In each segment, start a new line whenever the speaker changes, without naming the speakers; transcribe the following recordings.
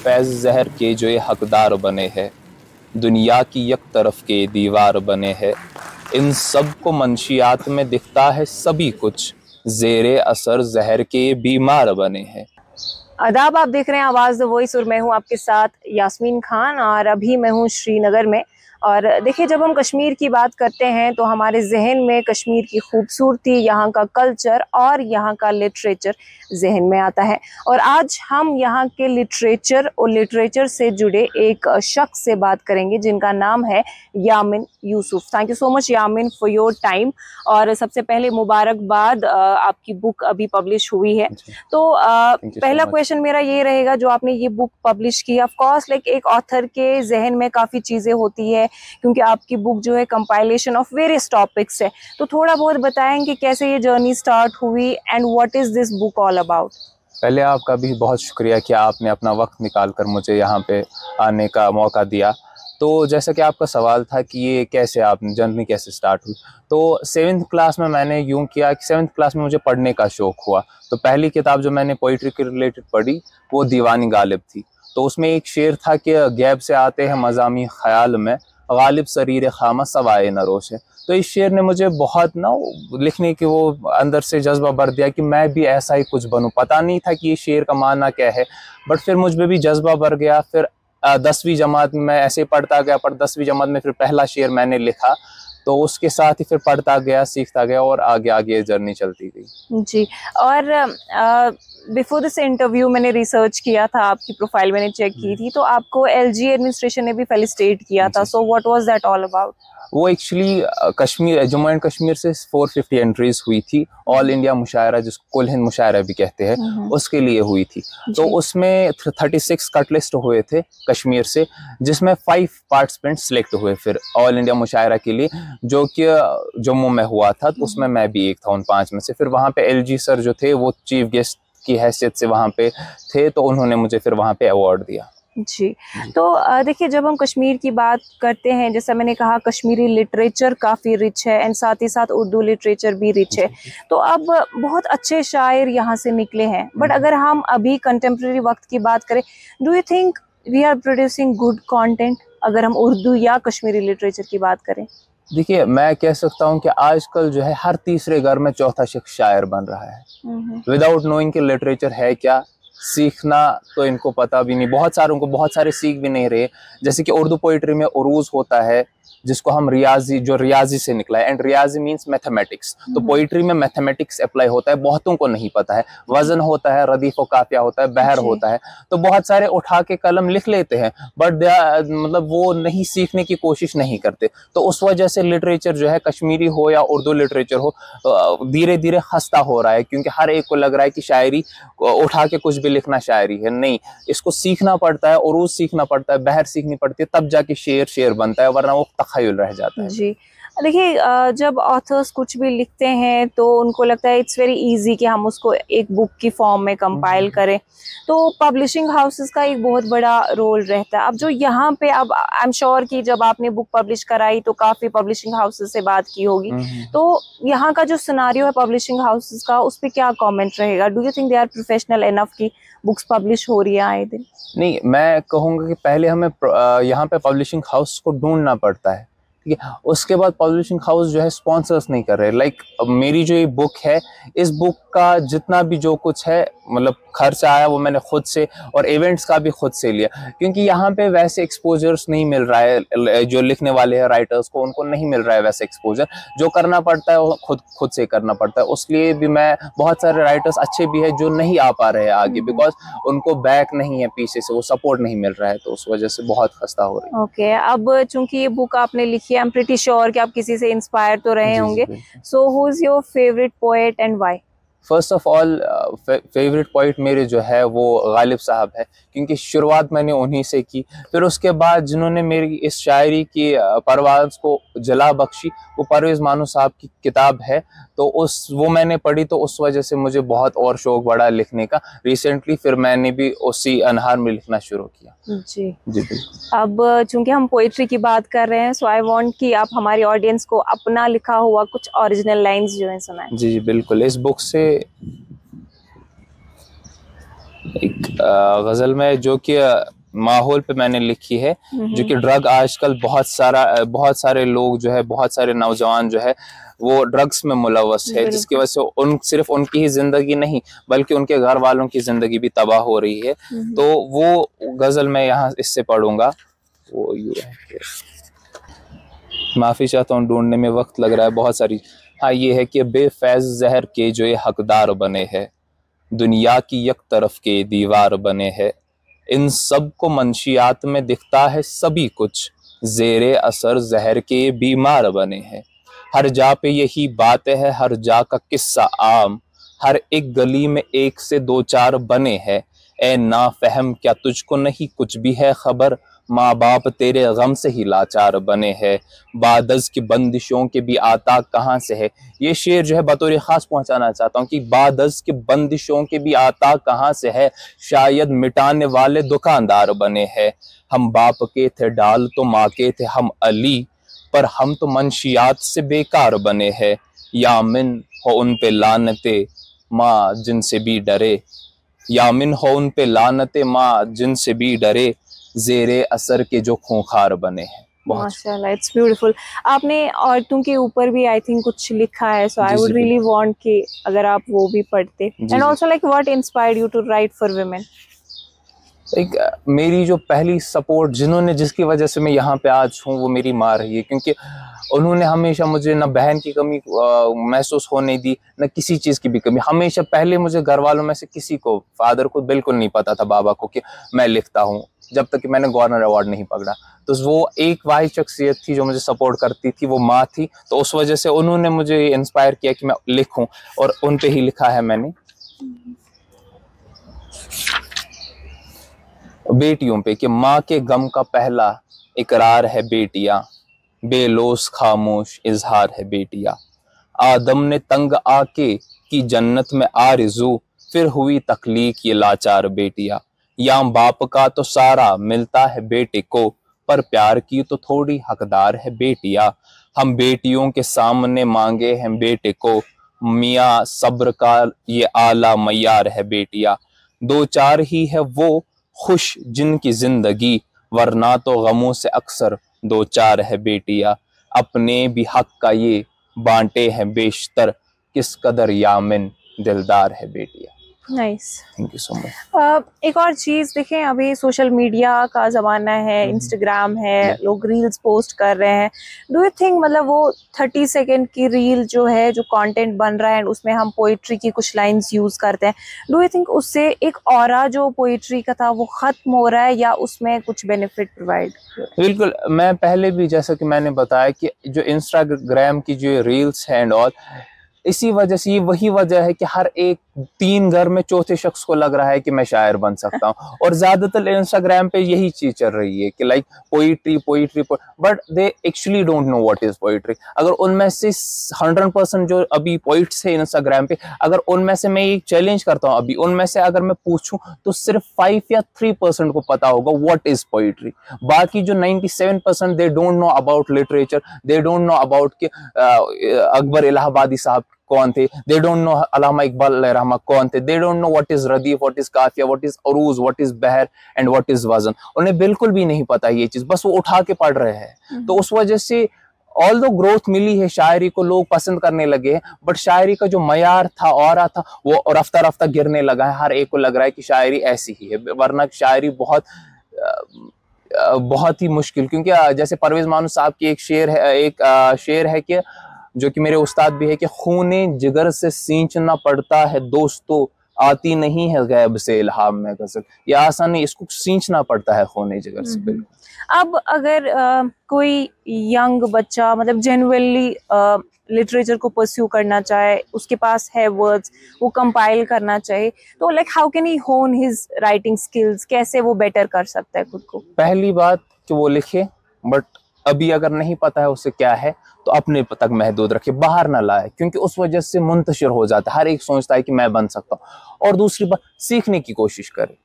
फैज़ ज़हर के जो ये हकदार बने हैं, दुनिया की एक तरफ के दीवार बने हैं, इन सब को मंशियात में दिखता है सभी कुछ, ज़ेरे असर ज़हर के बीमार बने हैं।
आदाब, आप देख रहे हैं आवाज़ द वॉइस और मैं हूं आपके साथ यास्मीन खान और अभी मैं हूं श्रीनगर में। और देखिए, जब हम कश्मीर की बात करते हैं तो हमारे जहन में कश्मीर की खूबसूरती, यहाँ का कल्चर और यहाँ का लिटरेचर जहन में आता है। और आज हम यहाँ के लिटरेचर और लिटरेचर से जुड़े एक शख्स से बात करेंगे जिनका नाम है Yamin Yusuf. Thank you so much Yamin for your time. और सबसे पहले मुबारकबाद, आपकी बुक अभी पब्लिश हुई है। तो पहला क्वेश्चन मेरा ये रहेगा, जो आपने ये बुक पब्लिश की, ऑफ कोर्स लाइक एक ऑथर के जहन में काफ़ी चीज़ें होती है क्योंकि आपकी बुक जो है कंपाइलेशन ऑफ वेरियस टॉपिक्स है। तो थोड़ा बहुत बताएंगे कैसे ये जर्नी स्टार्ट हुई and what is this book all about.
पहले आपका भी बहुत शुक्रिया कि आपने अपना वक्त निकाल कर मुझे यहाँ पे आने का मौका दिया। तो जैसा कि आपका सवाल था कि ये कैसे आपने जर्नी कैसे स्टार्ट हुई, तो 7th क्लास में मैंने यूं किया कि 7th क्लास में मुझे पढ़ने का शौक़ हुआ। तो पहली किताब जो मैंने पोइट्री के रिलेटेड पढ़ी वो दीवानी गालिब थी। तो उसमें एक शेर था कि गैब से आते हैं मज़ामी ख़याल में, गालिब सरीर खामा सवाए नरोश है। तो इस शेर ने मुझे बहुत ना लिखने की वो अंदर से जज्बा भर दिया कि मैं भी ऐसा ही कुछ बनूं। पता नहीं था कि ये शेर का माना क्या है, बट फिर मुझ में भी जज्बा भर गया। फिर 10वीं जमात में ऐसे पढ़ता गया, पर 10वीं जमात में फिर पहला शेर मैंने लिखा, तो उसके साथ ही फिर पढ़ता गया, सीखता गया और आगे आगे जर्नी चलती गई।
जी। और बिफोर दिस इंटरव्यू मैंने रिसर्च किया था, आपकी प्रोफाइल मैंने चेक की थी, तो आपको एलजी एडमिनिस्ट्रेशन ने भी फेलिसिटेट किया था। So what was that all about? वो
एक्चुअली कश्मीर, जम्मू एंड कश्मीर से 450 एंट्रीज हुई थी। ऑल इंडिया मुशायरा, जिसको कुल हिंद मुशायरा भी कहते हैं, उसके लिए हुई थी। तो उसमें 36 कट लिस्ट हुए थे कश्मीर से, जिसमें 5 पार्टिसिपेंट सिलेक्ट हुए फिर ऑल इंडिया मुशायरा के लिए, जो कि जम्मू में हुआ था। तो उसमें मैं भी एक था उन 5 में से। फिर वहाँ पे एलजी सर जो थे वो चीफ गेस्ट की हैसियत से वहाँ पे थे, तो उन्होंने मुझे फिर वहाँ पे अवार्ड दिया।
जी। तो देखिए, जब हम कश्मीर की बात करते हैं, जैसा मैंने कहा, कश्मीरी लिटरेचर काफ़ी रिच है एंड साथ ही साथ उर्दू लिटरेचर भी रिच है। तो अब बहुत अच्छे शायर यहाँ से निकले हैं, बट अगर हम अभी कंटेम्प्रेरी वक्त की बात करें, do you think we are producing good content अगर हम उर्दू या कश्मीरी लिटरेचर की बात करें?
देखिए, मैं कह सकता हूँ कि आजकल जो है हर तीसरे घर में चौथा शख्स शायर बन रहा है, विदाउट नोइंग कि लिटरेचर है क्या। सीखना तो इनको पता भी नहीं, बहुत सारों को बहुत सारे सीख भी नहीं रहे। जैसे कि उर्दू पोइट्री में उरूज होता है, जिसको हम रियाजी, जो रियाजी से निकला है, एंड रियाजी मींस मैथमेटिक्स। तो पोइट्री में मैथमेटिक्स अप्लाई होता है, बहुतों को नहीं पता है। वजन होता है, रदीफ व काफिया होता है, बहर होता है। तो बहुत सारे उठा के कलम लिख लेते हैं, बट मतलब वो नहीं सीखने की कोशिश नहीं करते। तो उस वजह से लिटरेचर जो है, कश्मीरी हो या उर्दू लिटरेचर हो, धीरे धीरे खस्ता हो रहा है, क्योंकि हर एक को लग रहा है कि शायरी उठा के कुछ भी लिखना शायरी है। नहीं, इसको सीखना पड़ता है, उरूज सीखना पड़ता है, बहर सीखनी पड़ती है, तब जाके शेर शेर बनता है, वरना वो तख़य्युल रह जाता है।
जी। देखिए, जब ऑथर्स कुछ भी लिखते हैं तो उनको लगता है इट्स वेरी इजी कि हम उसको एक बुक की फॉर्म में कंपाइल करें। तो पब्लिशिंग हाउसेस का एक बहुत बड़ा रोल रहता है। अब जो यहाँ पे, अब आई एम श्योर कि जब आपने बुक पब्लिश कराई तो काफ़ी पब्लिशिंग हाउसेस से बात की होगी, तो यहाँ का जो सिनारियो है पब्लिशिंग हाउसेस का, उस पर क्या कॉमेंट रहेगा? Do you think they are professional enough की बुक्स पब्लिश हो रही है आए दिन?
नहीं, मैं कहूँगा कि पहले हमें यहाँ पे पब्लिशिंग हाउस को ढूंढना पड़ता है, ठीक है। उसके बाद पब्लिशिंग हाउस जो है स्पॉन्सर्स नहीं कर रहे। लाइक मेरी जो ये बुक है, इस बुक का जितना भी जो कुछ है, मतलब खर्च आया, वो मैंने खुद से, और इवेंट्स का भी खुद से लिया, क्योंकि यहाँ पे वैसे एक्सपोजर्स नहीं मिल रहा है। जो लिखने वाले हैं राइटर्स को, उनको नहीं मिल रहा है वैसे एक्सपोजर। जो करना पड़ता है वो खुद से करना पड़ता है। उसलिए भी मैं, बहुत सारे राइटर्स अच्छे भी है जो नहीं आ पा रहे हैं आगे, बिकॉज उनको बैक नहीं है पीछे से, वो सपोर्ट नहीं मिल रहा है, तो उस वजह से बहुत खस्ता हो रही है।
ओके, अब चूंकि ये बुक आपने लिखी है, आई एम प्रीटी श्योर कि आप किसी से इंस्पायर तो रहे होंगे। So who is your favourite poet and why?
First of all, favourite poet मेरे जो है वो गालिब साहब है, क्योंकि शुरुआत मैंने उन्हीं से की। फिर उसके बाद जिन्होंने मेरी इस शायरी की परवाज़ को जला बख्शी, वो परवेज़ मानू साहब की किताब है। तो वो मैंने पढ़ी, तो उस वजह से मुझे बहुत और शौक़ बढ़ा लिखने का। रिसेंटली फिर मैंने भी उसी अनहार में लिखना शुरू किया।
जी
जी।
अब चूंकि हम पोइट्री की बात कर रहे हैं, सो आई वांट कि आप हमारी ऑडियंस को अपना लिखा हुआ कुछ ओरिजिनल लाइंस जो है सुनाएं।
जी बिल्कुल। इस बुक से एक गज़ल में, जो कि माहौल पे मैंने लिखी है, जो कि ड्रग आजकल बहुत सारे लोग जो है, बहुत सारे नौजवान जो है वो ड्रग्स में मुलव्वस है, जिसकी वजह से सिर्फ उनकी ही जिंदगी नहीं बल्कि उनके घर वालों की जिंदगी भी तबाह हो रही है। तो वो गजल मैं यहाँ इससे पढ़ूंगा, वो यूं है। माफी चाहता हूँ, ढूंढने में वक्त लग रहा है बहुत सारी। हाँ, ये है कि बेफैज जहर के जो ये हकदार बने हैं, दुनिया की एक तरफ के दीवार बने हैं, इन सब को मंशियात में दिखता है सभी कुछ, जेरे असर जहर के बीमार बने हैं। हर जा पे यही बात है, हर जा का किस्सा आम, हर एक गली में एक से दो चार बने हैं। ए नाफहम क्या तुझको नहीं कुछ भी है खबर, माँ बाप तेरे गम से ही लाचार बने हैं। बादज की बंदिशों के भी आता कहाँ से है, ये शेर जो है बतौर खास पहुंचाना चाहता हूँ कि बादज की बंदिशों के भी आता कहाँ से है, शायद मिटाने वाले दुकानदार बने हैं। हम बाप के थे डाल तो माँ के थे हम अली, पर हम तो मंशियात से बेकार बने हैं। यामिन हो उन पे लानते माँ जिनसे भी डरे, यामिन हो उन पे लानते माँ जिनसे भी डरे, जेरे असर के जो खूंखार बने हैं।
माशाल्लाह, इट्स ब्यूटीफुल। आपने औरतों के ऊपर भी आई थिंक कुछ लिखा है, so I would really want कि अगर आप वो भी पढ़ते। And also like what inspired you to write for women?
एक मेरी जो पहली सपोर्ट जिसकी वजह से मैं यहाँ पे आज हूँ वो मेरी माँ रही है, क्योंकि उन्होंने हमेशा मुझे न बहन की कमी महसूस होने दी, न किसी चीज़ की भी कमी। हमेशा पहले मुझे घर वालों में से किसी को, फादर को बिल्कुल नहीं पता था, बाबा को, कि मैं लिखता हूँ, जब तक कि मैंने गवर्नर अवार्ड नहीं पकड़ा। तो वो एक वाहिद शख्सियत थी जो मुझे सपोर्ट करती थी, वो माँ थी। तो उस वजह से उन्होंने मुझे इंस्पायर किया कि मैं लिखूँ, और उन पे ही लिखा है मैंने। बेटियों पे कि माँ के गम का पहला इकरार है बेटियां, बेलोस खामोश इजहार है बेटियां। आदम ने तंग आके की जन्नत में आरज़ू, फिर हुई तख्लीक ये लाचार बेटियां। या बाप का तो सारा मिलता है बेटे को, पर प्यार की तो थोड़ी हकदार है बेटियां। हम बेटियों के सामने मांगे हैं बेटे को, मियाँ सब्र का ये आला मयार है बेटियां। दो चार ही है वो खुश जिनकी जिंदगी, वरना तो गमों से अक्सर दो चार है बेटियां। अपने भी हक का ये बांटे हैं बेशतर, किस कदर यामिन दिलदार है बेटियां।
Nice,
thank you so much.
एक और चीज देखें, अभी सोशल मीडिया का जमाना है, इंस्टाग्राम है, लोग रील्स पोस्ट कर रहे हैं। डू यू थिंक मतलब वो 30 सेकेंड की रील जो है, जो कंटेंट बन रहा है, उसमें हम पोइट्री की कुछ लाइंस यूज करते हैं, डू यू थिंक उससे एक ऑरा जो पोइट्री का था वो खत्म हो रहा है, या उसमें कुछ बेनिफिट प्रोवाइड?
बिल्कुल, मैं पहले भी जैसा कि मैंने बताया कि जो इंस्टाग्राम की जो रील्स है एंड ऑल, इसी वजह से, ये वही वजह है कि हर एक 3 घर में चौथे शख्स को लग रहा है कि मैं शायर बन सकता हूँ। और ज्यादातर इंस्टाग्राम पे यही चीज चल रही है कि like poetry, but they actually don't know what is poetry. अगर उनमें से 100% जो अभी पोइट्स है इंस्टाग्राम पे, अगर उनमें से मैं एक चैलेंज करता हूँ, अभी उनमें से अगर मैं पूछूं तो सिर्फ 5 या 3% को पता होगा व्हाट इज पोइट्री। बाकी जो 97% they don't know about literature, they don't know about कि अकबर इलाहाबादी साहब कौन थे, they don't know Allama Iqbal रहमा कौन थे, they don't know what is रदीफ, व्हाट इज काफिया, व्हाट इज अरूज, व्हाट इज बहर एंड व्हाट इज वजन। उन्हें बिल्कुल भी नहीं पता ये चीज, बस वो उठा के पढ़ रहे हैं। तो उस वजह से ऑल दो ग्रोथ मिली है, शायरी को लोग पसंद करने लगे हैं, बट शायरी का जो मयार था, औरा था, वो रफ्ता रफ्ता गिरने लगा है। हर एक को लग रहा है कि शायरी ऐसी ही है, वरना शायरी बहुत ही मुश्किल। क्योंकि जैसे परवेज मानू साहब की एक शेर है कि जो कि मेरे उस्ताद भी है कि खूने जिगर से सींचना पड़ता है दोस्तों, आती नहीं है गैब से इल्हाम में गजल। ये आसान नहीं, इसको सींचना पड़ता है खूने जिगर से। बिल्कुल।
अब अगर कोई यंग बच्चा मतलब जेन्युइनली लिटरेचर को परस्यू करना चाहे, उसके पास है वर्ड्स, वो कंपाइल करना चाहे, तो लाइक हाउ कैन ही होन हिज राइटिंग स्किल्स? कैसे वो बेटर कर सकता है खुद को?
पहली बात कि वो लिखे, बट अभी अगर नहीं पता है उससे क्या है तो अपने तक महदूद रखे, बाहर ना लाए, क्योंकि उस वजह से मुंतशिर हो जाता है। हर एक सोचता है कि मैं बन सकता हूँ। और दूसरी बात, सीखने की कोशिश करे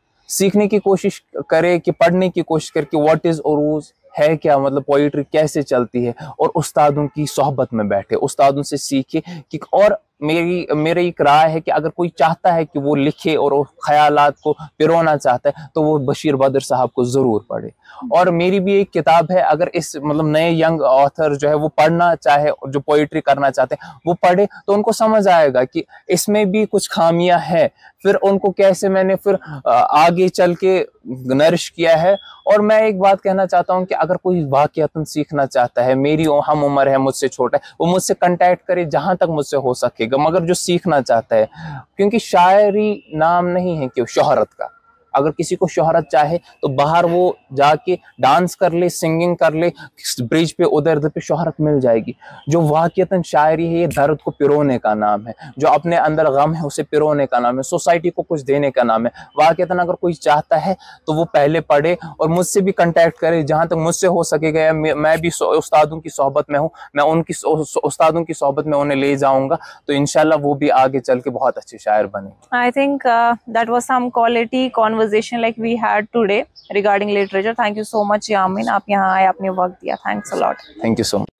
कि पढ़ने की कोशिश करे कि व्हाट इज उरूज है क्या, मतलब पोइट्री कैसे चलती है, और उस्तादों की सोहबत में बैठे, उस्तादों से सीखे कि। और मेरी एक राय है कि अगर कोई चाहता है कि वो लिखे और वो ख्यालात को पिरोना चाहता है तो वो बशीर बद्र साहब को जरूर पढ़े। और मेरी भी एक किताब है, अगर इस मतलब नए यंग ऑथर जो है वो पढ़ना चाहे, जो पोइट्री करना चाहते हैं वो पढ़े, तो उनको समझ आएगा कि इसमें भी कुछ खामियां है, फिर उनको कैसे मैंने फिर आगे चल के नरिश किया है। और मैं एक बात कहना चाहता हूं कि अगर कोई वाकयातन सीखना चाहता है, मेरी हम उम्र है, मुझसे छोटा है, वो मुझसे कांटेक्ट करे जहां तक मुझसे हो सकेगा, मगर जो सीखना चाहता है, क्योंकि शायरी नाम नहीं है कि शोहरत का। अगर किसी को शोहरत चाहे तो बाहर वो जाके डांस कर ले, सिंगिंग कर ले, ब्रिज पे उधर उधर पे शोहरत मिल जाएगी। जो वाकयातन शायरी है, ये दर्द को पिरोने का नाम है, जो अपने अंदर गम है उसे पिरोने का नाम है, सोसाइटी को कुछ देने का नाम है। वाकयातन अगर कोई चाहता है तो वो पहले पढ़े और मुझसे भी कांटेक्ट करे जहां तक मुझसे हो सकेगा। मैं भी उस्तादों की सोहबत में हूँ, मैं उनकी उस्तादों की सोहबत में उन्हें ले जाऊंगा, तो इंशाल्लाह वो भी आगे चल के बहुत अच्छे शायर बने।
I think that was some quality conversation like we had today regarding literature. Thank you so much, Yamin. आप यहाँ आए, आपने वक्त दिया. Thanks a lot.
Thank you so much.